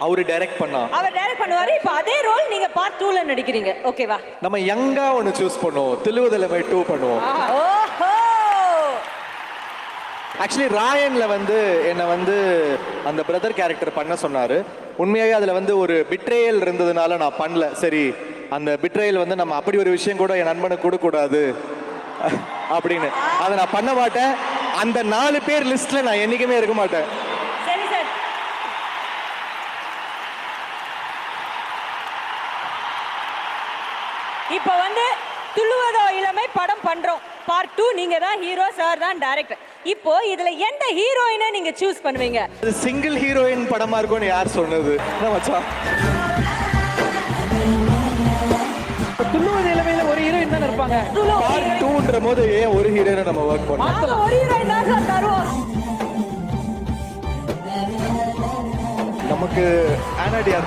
அவரு டைரக்ட் பண்ணா. அவர் டைரக்ட் பண்ணுவாரு. இப்போ அதே ரோல் நீங்க பார்ட் 2ல நடிக்கிறீங்க. ஓகேவா? நம்ம யங்கா ஒன்னு சூஸ் பண்ணுவோம். தில்லுவதலை 2 பண்ணுவோம். ஓஹோ. ஆக்சுவலி ராயன்ல வந்து என்ன வந்து அந்த பிரதர் கேரக்டர் பண்ண சொன்னாரு. உண்மையாவே அதுல வந்து ஒரு பிட்ரேயல் இருந்ததுனால நான் பண்ணல. சரி, அந்த பிட்ரேயல் வந்து நம்ம அப்படி ஒரு விஷயம் கூட என் நண்பனுக்கு கொடுக்க கூடாது அப்படின்னு அதை நான் பண்ண மாட்டேன். அந்த 4 பேர் லிஸ்ட்ல நான் என்னைக்குமே இருக்க மாட்டேன். சரி சார். இப்போ வந்து துள்ளுவதோ இளமை படம் பண்றோம். பார்ட் 2 நீங்க தான் ஹீரோ, சார் தான் டைரக்டர். இப்போ இதுல எந்த ஹீரோயினை நீங்க சூஸ் பண்ணுவீங்க? அது சிங்கிள் ஹீரோயின் படமா இருக்கும்னு யார் சொன்னது? என்ன மச்சான், துள்ளுவது இளமையில ஒரு ஹீரோயின் தான் இருப்பாங்க. பார்ட் 2ன்ற போது ஏன் ஒரு ஹீரோயினை நம்ம ஒர்க் பண்ணோம்? நாங்க ஒரு ஹீரோயின் தான் சார் தருவோம். நமக்கு ஆனாடியா